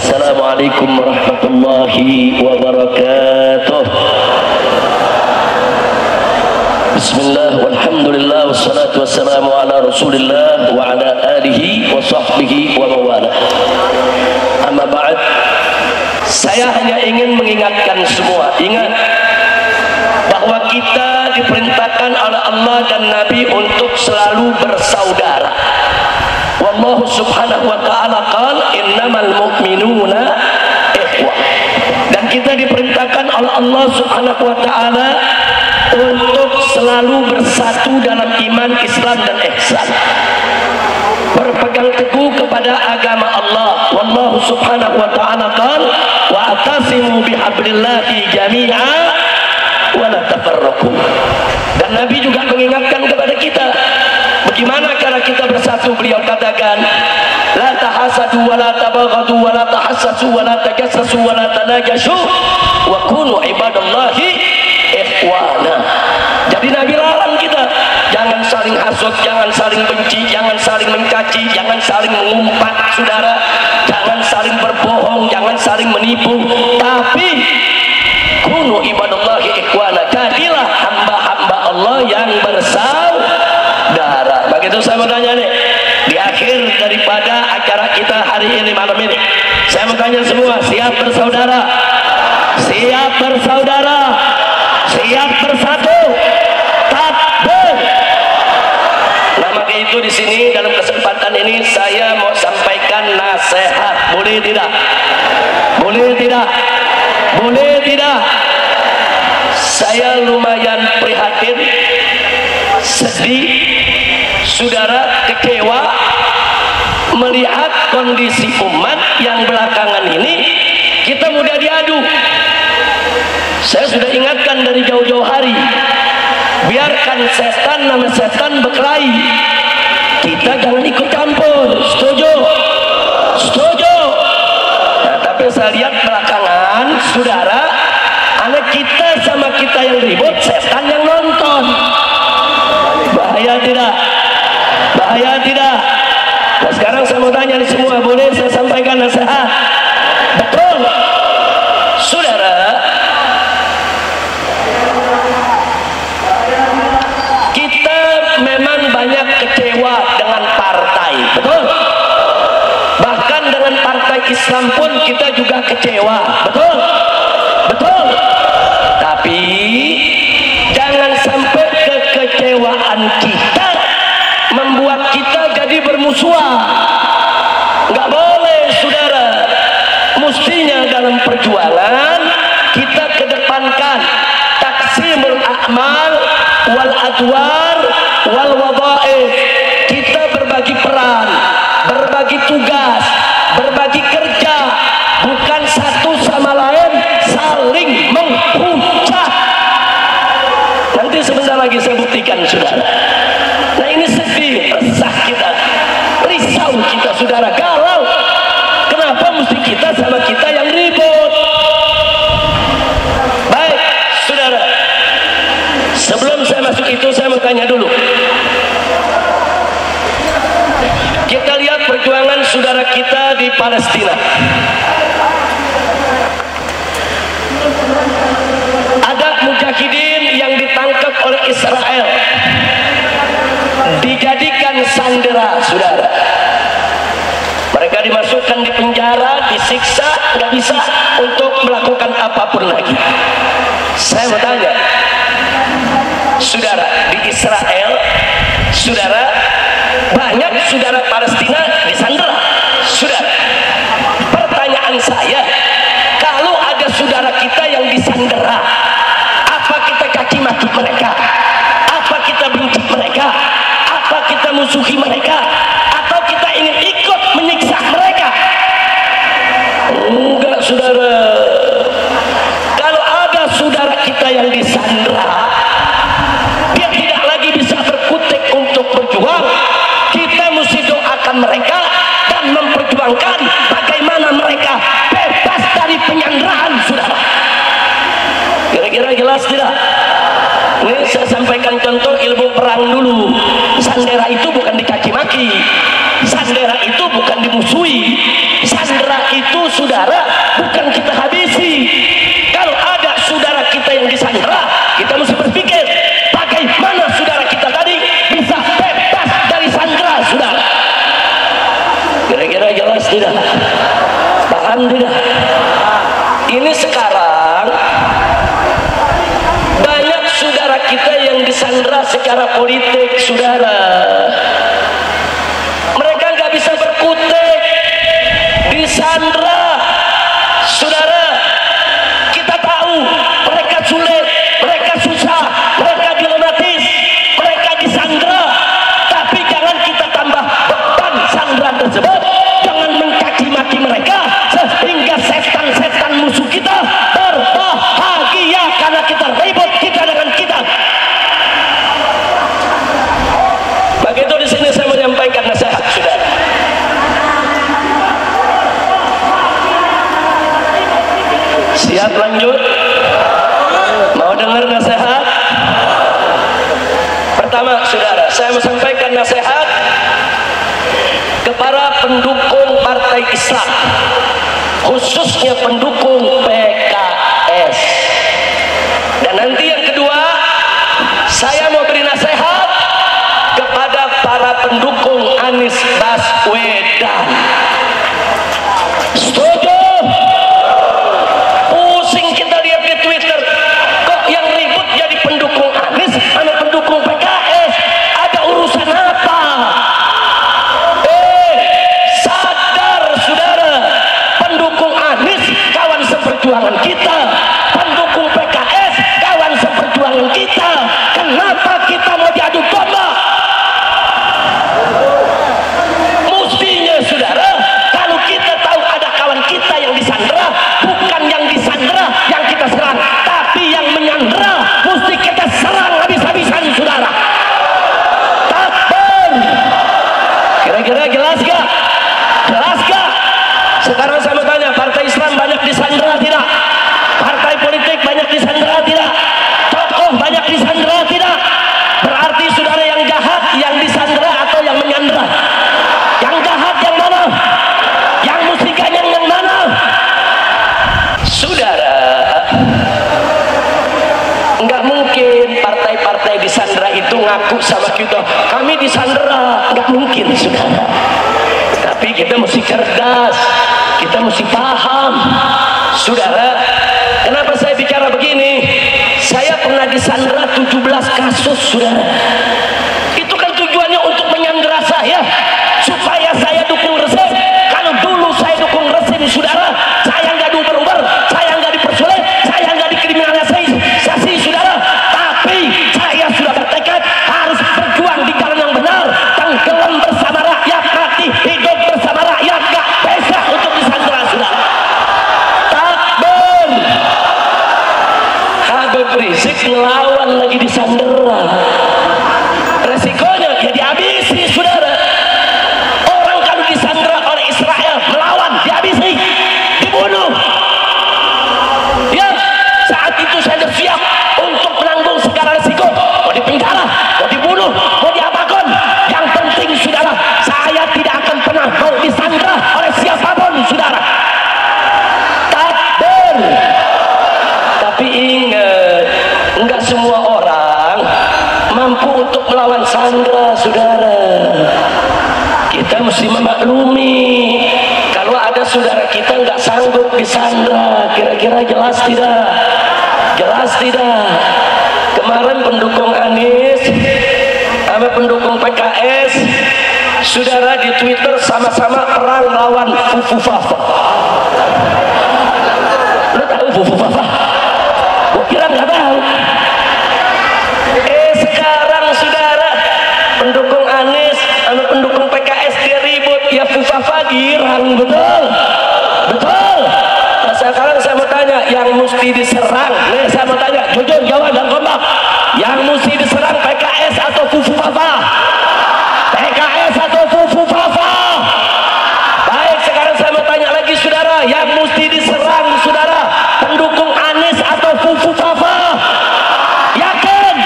Assalamualaikum warahmatullahi wabarakatuh. Bismillah, walhamdulillah, wassalatu wassalamu ala rasulillah wa ala alihi wa sahbihi wa mawala. Amma ba'd, saya hanya ingin mengingatkan semua, ingat bahwa kita diperintahkan oleh Allah dan Nabi untuk selalu bersaudara. Wallahu subhanahu wa ta'ala qala innamal mu'minuna ikhwah. Dan kita diperintahkan oleh Allah subhanahu wa ta'ala untuk selalu bersatu dalam iman, Islam dan ihsan, berpegang teguh kepada agama Allah. Wallahu subhanahu wa ta'ala qala wa atasimu bihablillahi jami'a wa la tafarraqu. Dan Nabi juga mengingatkan kepada kita, bagaimana cara kita bersatu. Beliau katakan, la tahasadu wa la tabaghadu wa la tahassasu wa la tajassasu wa la tanajashu wa kunu ibadallahi ikhwana. Jadi Nabi larang kita, jangan saling hasut, jangan saling benci, jangan saling mencaci, jangan saling mengumpat saudara, jangan saling berbohong, jangan saling menipu, tapi kunu ibadallahi ikhwana, jadilah hamba-hamba Allah yang bersaudara. Begitu saya mau tanya nih, di akhir daripada acara kita hari ini, malam ini, saya mau tanya semua, siap bersaudara? Siap bersaudara? Siap bersatu? Takbir! Nah, maka itu di sini dalam kesempatan ini saya mau sampaikan nasihat. Boleh tidak? Boleh tidak? Boleh tidak? Saya lumayan prihatin, sedih, saudara, kecewa melihat kondisi umat yang belakangan ini kita mudah diadu. Saya sudah ingatkan dari jauh-jauh hari, biarkan setan nama setan berkelahi, kita jangan ikut campur. Setuju? Setuju? Nah, tapi saya lihat belakangan saudara, anak kita sama kita yang ribut, setan yang nonton. Bahaya tidak? Bahaya tidak? Nah, sekarang saya mau tanya nih semua, boleh saya sampaikan nasihat? Betul saudara, kita memang banyak kecewa dengan partai, betul? Bahkan dengan partai Islam pun kita juga kecewa, betul? Betul? Tapi jangan sampai kekecewaan kita membuat kita jadi bermusuhan. Nggak boleh saudara. Mestinya dalam perjuangan kita kedepankan taksimul a'mal wal adwar wal wadha'if. Kita berbagi peran, berbagi tugas, berbagi kerja, bukan satu sama lain saling menghujat. Nanti sebentar lagi saya buktikan saudara. Nah, ini sedih, resah kita, risau kita saudara, galau. Kenapa mesti kita sama kita yang ribut? Baik saudara, sebelum saya masuk itu saya mau tanya dulu. Kita lihat perjuangan saudara kita di Palestina. Ada mujahidin yang ditangkap oleh Israel, dijadikan sandera saudara. Mereka dimasukkan di penjara, disiksa, nggak bisa untuk melakukan apapun lagi. Saya mau tanya saudara, di Israel saudara, banyak saudara Palestina disandera saudara. Pertanyaan saya, kalau ada saudara kita yang disandera, apa kita caci maki mereka? Apa kita benci mereka? Apa kita musuhi mereka? Atau kita ingin ikut menyiksa mereka? Enggak saudara. Kalau ada saudara kita yang disandera, dia tidak lagi bisa berkutik untuk berjuang, kita mesti doakan mereka dan memperjuangkan bagaimana mereka bebas dari penyanderaan saudara. Kira-kira jelas tidak? Ini saya sampaikan contoh ilmu perang dulu. Sandera itu bukan dicaci maki, sandera itu bukan dimusuhi, sandera itu sudah Paham tidak? Ini sekarang banyak saudara kita yang disandra secara politik, saudara. Mereka nggak bisa berkutik, disandra, saudara. Kita tahu mereka sulit, mereka susah, mereka dilematis, mereka disandra. Tapi jangan kita tambah beban sandra tersebut. Jangan mencaci maki mereka sehingga setan-setan musuh kita berbahagia karena kita ribut kita dengan kita. Begitu di sini saya menyampaikan nasihat, saudara. Siap lanjut? Mau dengar nasihat? Pertama, saudara, saya mau sampaikan nasihat kepada pendukung partai Islam, khususnya pendukung PKS. Dan nanti yang kedua, saya mau beri nasihat kepada para pendukung Anies Baswedan. Setuju? Pusing kita lihat di Twitter, kok yang ribut jadi pendukung Anies sama pendukung PKS. Ada urusan apa? Sadar saudara, pendukung Anies kawan seperjuangan kita, pendukung PKS kawan seperjuangan kita. Kenapa kita mau diadu domba? Mustinya saudara, kalau kita tahu ada kawan kita yang disandra, bukan yang disandra yang kita serang, tapi yang menyandra mesti kita serang habis-habisan, saudara. Takbir. Kira-kira jelas gak? Jelas gak? Sekarang saya mau tanya, partai Islam banyak disandra tidak? Partai politik banyak disandra tidak? Tokoh banyak disandra tidak? Berarti saudara yang jahat yang disandra atau yang menyandra? Yang jahat yang mana? Yang mesti ganyang yang mana? Saudara, nggak mungkin partai-partai disandra itu ngaku sama kita, kami disandra. Nggak mungkin, saudara. Tapi kita mesti cerdas, kita mesti paham, saudara. Kenapa saya bicara begini? Saya pernah disandra 17 kasus, saudara. Itu kan tujuannya untuk menyandra saya, supaya saya dukung rezim. Kalau dulu saya dukung rezim, saudara, saya nggak diuber-uber, saya nggak dipersulit, saya nggak dikriminalisasi, saudara. Tapi saya sudah bertekad harus berjuang di jalan yang benar, tenggelam bersama rakyat, mati hidup bersama rakyat, nggak bisa untuk disandra, saudara. Takbir. Habib Rizik ngelawan lagi disandera. Resikonya ya dihabisi, saudara. Orang kalau disandera oleh Israel melawan, dihabisi, dibunuh. Ya, saat itu saya siap untuk menanggung segala resiko. Mau dipenjara, mau dibunuh, mau diapakan. Yang penting, saudara, saya tidak akan pernah mau disandera oleh siapapun, saudara. Takbir. Tapi ingat, enggak semua orang mampu untuk melawan sandra, saudara. Kita mesti memaklumi kalau ada saudara kita nggak sanggup disandra. Kira-kira jelas tidak? Jelas tidak? Kemarin pendukung Anies sama pendukung PKS, saudara, di Twitter sama-sama perang lawan Fufu Fafa. Lu tahu Fufu Fafa? Gua kira nggak tahu. Sekarang saudara, pendukung Anies sama pendukung PKS dia ribut, ya Fufafa girang, betul? Betul? Nah, sekarang saya mau tanya, yang mesti diserang, nih saya mau tanya, jujur jawab dan kompak, yang mesti diserang PKS atau Fufafa? PKS atau Fufafa? Baik, sekarang saya mau tanya lagi, saudara, yang mesti diserang, saudara, pendukung Anies atau Fufafa? Yakin?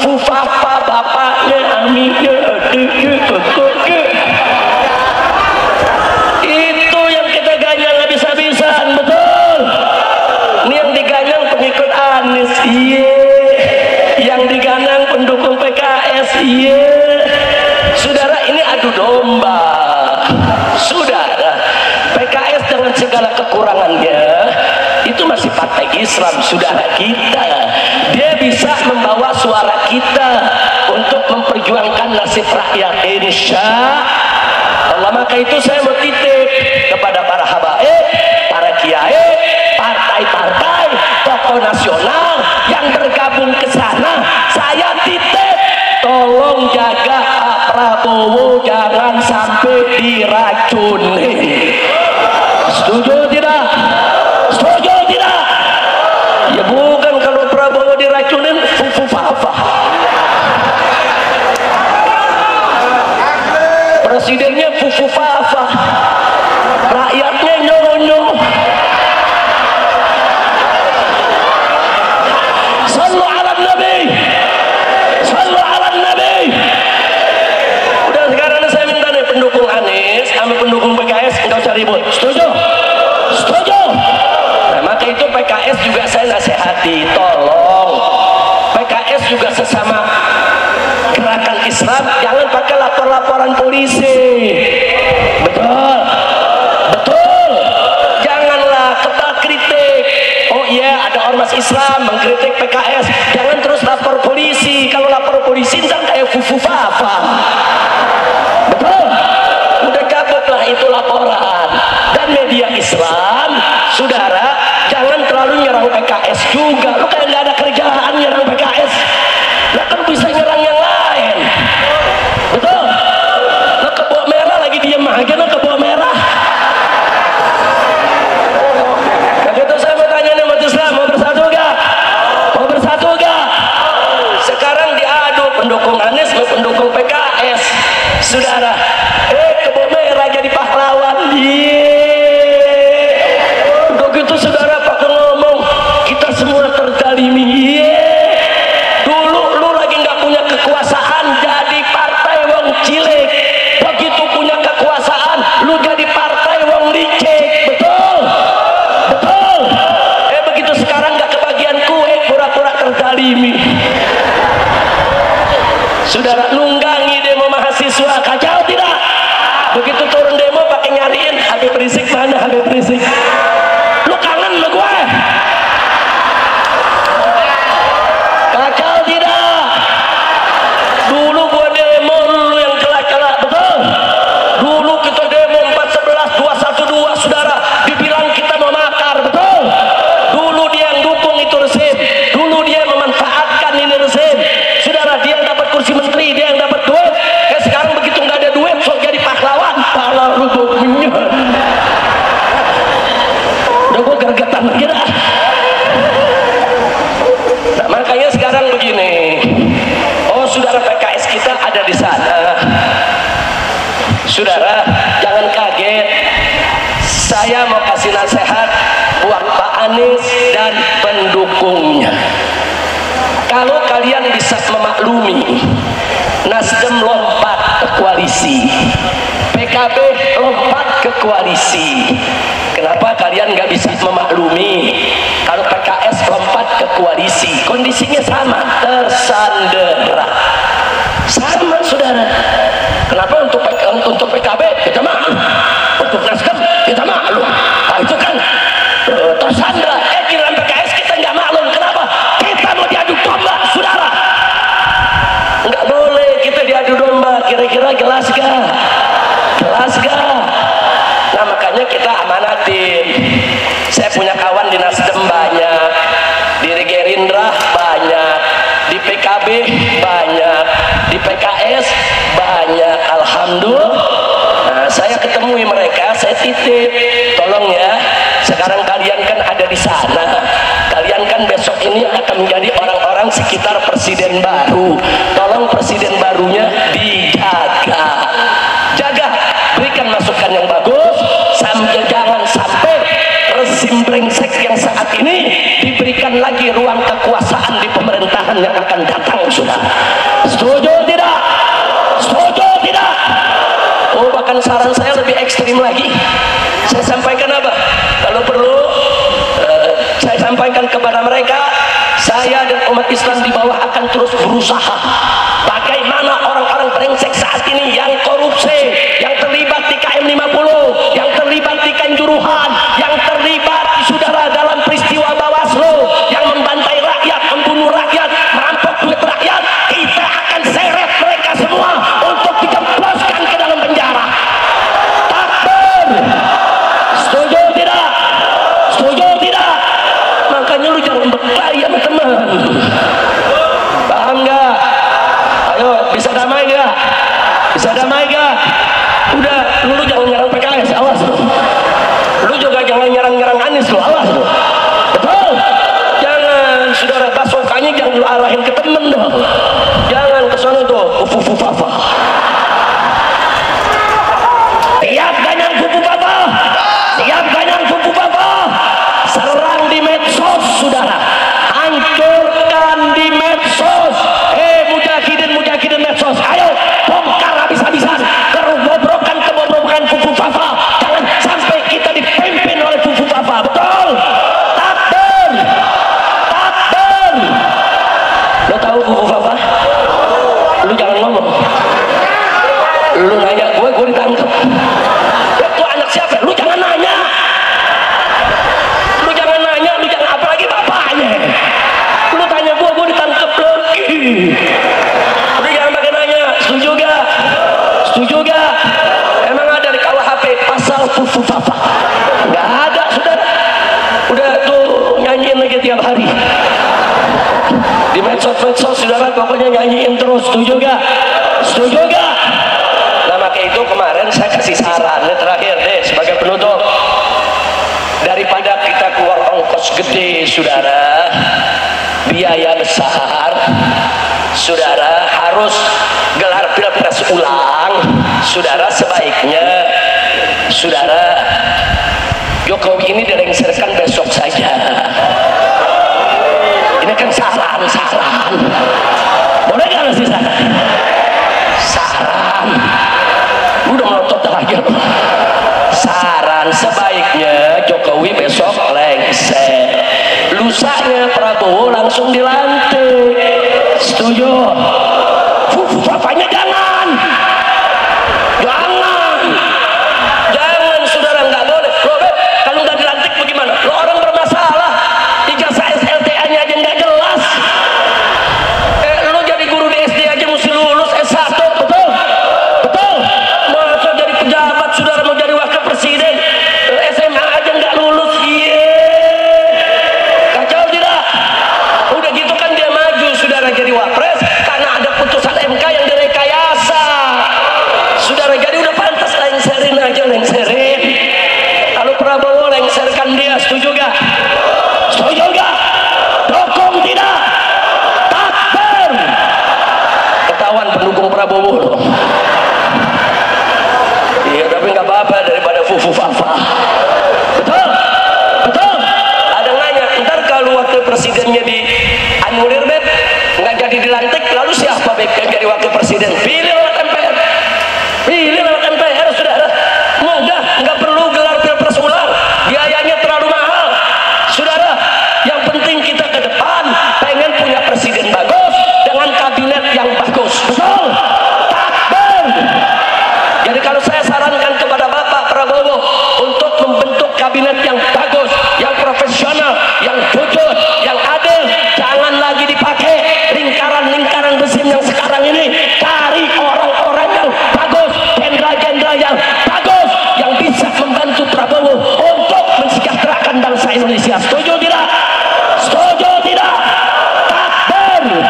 Fufafa bapaknya, aminnya, adiknya, kakaknya. Itu yang kita ganyang habis-habisan, betul? Ini yang diganyang pengikut Anies, iya. Yang diganyang pendukung PKS, iya. Saudara, ini adu domba. Sudah. segala kekurangannya, itu masih partai Islam, saudara kita. Dia bisa membawa suara kita untuk memperjuangkan nasib rakyat, insya Allah. Maka itu saya mau titip kepada para habaib, para kiai, partai-partai, tokoh nasional yang bergabung ke sana. Saya titip, tolong jaga Pak Prabowo jangan sampai diracunin. Setuju tidak? Setuju tidak? Ya bukan, kalau Prabowo diracunin fufu apa? Presidennya fufu apa? Rakyatnya nyonyo. Sallu ala Nabi. Sallu ala Nabi. Udah, sekarang saya minta nih pendukung Anies sama pendukung PKS enggak usah ribut. Setuju? Setuju. Nah, maka itu PKS juga saya nasihati, tolong PKS juga sesama gerakan Islam jangan pakai lapor-laporan polisi. Betul, betul. Janganlah kebal kritik. Oh iya, ada ormas Islam mengkritik PKS, jangan terus lapor polisi. Kalau lapor polisi ntar kayak fufu apa? Betul. Udah cabutlah itu laporan. Dan media Islam, saudara, jangan terlalu nyerang PKS juga. Lu kayak nggak ada kerjaan nyerang PKS. Nah, kan bisa nyerang yang lain. Betul. Nah, kebo merah lagi diem aja, nah kebo merah. Nah, gitu saya mau tanya nih umat Islam, mau bersatu gak? Mau bersatu gak? Sekarang diadu pendukung Anies sama pendukung PKS. Saudara, kebo merah jadi pahlawan. Begitu saudara pakai ngomong, kita semua terzalimi. Dulu lu lagi nggak punya kekuasaan, jadi partai wong cilik. Begitu punya kekuasaan, lu jadi partai wong licik. Betul, betul. Begitu sekarang nggak kebagian kue, pura-pura terzalimi. Saudara, nunggangi demo mahasiswa, kacau tidak? Begitu turun demo pakai nyariin Habib Rizik, mana Habib Rizik? Lu kangen sama gue? Kacau tidak? Dulu gue demo, lu yang celak-celak, betul? Dulu kita demo 411 212, saudara, dibilang kita mau makar, betul? Dulu dia yang dukung itu rezim, dulu dia memanfaatkan ini rezim, saudara. Dia yang dapat kursi menteri, dia yang dapat duit. Kayak sekarang begitu nggak ada duit, sok jadi pahlawan, pahlawan rupanya. Udah gue gergetan lagi dah. Nah, makanya sekarang begini. Oh, saudara, PKS kita ada di sana. Saudara, jangan kaget. Saya mau kasih nasihat buat Pak Anies dan pendukungnya. Kalau kalian bisa memaklumi, Nasdem lompat ke koalisi, PKB lompat ke koalisi. Kenapa kalian nggak bisa memaklumi kalau PKS lompat ke koalisi? Kondisinya sama, tersandera. Sama, saudara. Kenapa untuk PKB kita maklum, untuk Nasdem kita maklum? Nah, itu kan tersandera. Giliran PKS kita nggak maklum. Kenapa? Kita mau diadu domba, saudara. Nggak boleh kita diadu domba. Kira-kira jelas gak? Jelas gak? Nah, makanya kita amanatin. Saya punya kawan di Nasdem banyak, di Gerindra banyak, di PKB banyak, di PKS banyak. Alhamdulillah. Nah, saya ketemui mereka, saya titip, tolong ya, sekarang kalian kan ada di sana, kalian kan besok ini akan menjadi orang-orang sekitar presiden baru. Tolong presiden barunya dijaga, jaga, berikan masukan yang bagus, sampai jangan sampai rezim brengsek yang saat ini diberikan lagi ruang kekuasaan di pemerintahan yang akan datang. Sudah setuju tidak? Setuju tidak? Oh, bahkan saran saya lebih ekstrim lagi. Saya sampaikan apa? Kalau perlu saya sampaikan kepada mereka, saya dan umat Islam di bawah akan terus berusaha bagaimana orang-orang brengsek saat ini yang korupsi, yang terlibat di KM 50, yang terlibat di Kanjuruhan, fufu papa. Nggak ada, saudara. Udah tuh nyanyiin lagi tiap hari di medsos-medsos, saudara, pokoknya nyanyiin terus. Setuju gak? Setuju gak? Nah, maka itu kemarin saya kasih saran terakhir deh sebagai penutup, daripada kita keluar ongkos gede, saudara, biaya besar, saudara, harus gelar pilpres ulang, saudara, sebaiknya saudara Jokowi ini dilengsarkan besok saja. Ini kan saran, boleh gak ngasih saran? Saran, udah melotot lagi. Saran, sebaiknya Jokowi besok lengser, lusanya Prabowo langsung dilantik. Setuju? Bapaknya jangan, saudara, nggak boleh. Loh, kalau nggak dilantik bagaimana? Lo orang bermasalah, ijazah SLTA-nya aja nggak jelas. Lo jadi guru di SD aja mesti lulus S1, betul? Betul. Masa jadi pejabat, saudara, mau jadi wakil presiden, SMA aja nggak lulus. Kacau tidak? Udah gitu kan dia maju, saudara, jadi wapres karena ada putusan MK yang direkayasa, saudara. Jadi udah pantas lengserin aja, lengserin. Lalu Prabowo lengserkan dia. Setuju gak? Setuju gak? Dukung tidak? Takbir. Ketahuan pendukung Prabowo loh. Iya, tapi nggak apa-apa daripada fufu fafa. Betul? Betul? Ada nanya, ntar kalau wakil presidennya dianulir, bet, nggak jadi dilantik, lalu siapa bet yang jadi wakil presiden? Pilih lewat MPR. Pilih lewat MPR, saudara. Mudah, nggak perlu gelar pilpres ulang, biayanya terlalu mahal, saudara. Yang penting kita ke depan pengen punya presiden bagus dengan kabinet yang bagus. Betul? Takbir. Jadi kalau saya sarankan kepada Bapak Prabowo untuk membentuk kabinet yang bagus, yang profesional, yang jujur, yang adil, jangan lagi dipakai lingkaran-lingkaran rezim yang sekarang ini. Cari orang-orang yang bagus, jenderal-jenderal yang bagus, yang bisa membantu Prabowo untuk mensejahterakan bangsa Indonesia. Setuju tidak? Setuju tidak? Takbir.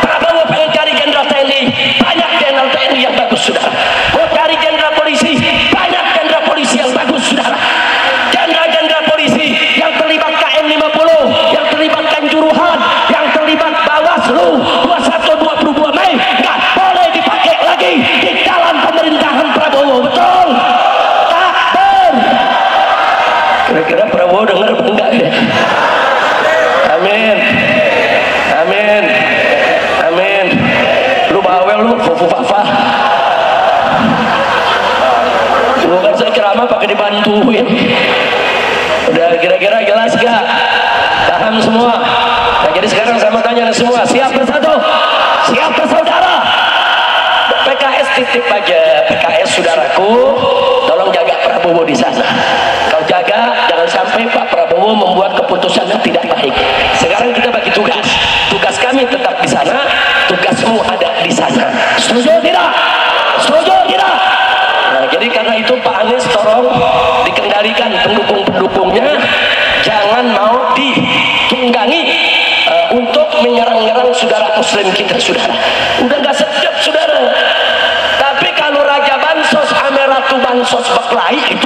Prabowo pengen cari jenderal TNI, banyak jenderal TNI yang bagus, saudara. Mau cari jenderal polisi, banyak jenderal polisi yang bagus, saudara. Jenderal-jenderal polisi yang terlibat KM 50, yang terlibat Kanjuruhan, yang terlibat Bawaslu 21-22 Mei, nggak boleh dipakai lagi di dalam pemerintahan Prabowo. Betul? Takbir. Kira-kira Prabowo dengar apa enggak ya? Amin. Amin. Amin. Lu bawel lu, fufu fafa. Lu kan saya ceramah pakai dibantuin. Udah kira-kira jelas gak? Paham semua? Nah, jadi sekarang saya mau tanya semua, siap bersatu? Siap bersaudara? PKS titip aja, PKS saudaraku, tolong jaga Prabowo di sana. Kau jaga, jangan sampai Pak Prabowo membuat keputusan yang tidak baik. Sekarang kita bagi tugas. Tugas kami tetap di sana, tugasmu ada di sana. Setuju tidak? Setuju tidak? Nah, jadi karena itu Pak Anies tolong dikendalikan pendukung-pendukungnya, jangan mau ditunggangi untuk menyerang-nyerang saudara muslim kita, saudara. Udah gak sedap, saudara. Tapi kalau Raja Bansos ame Ratu Bansos berkelahi, itu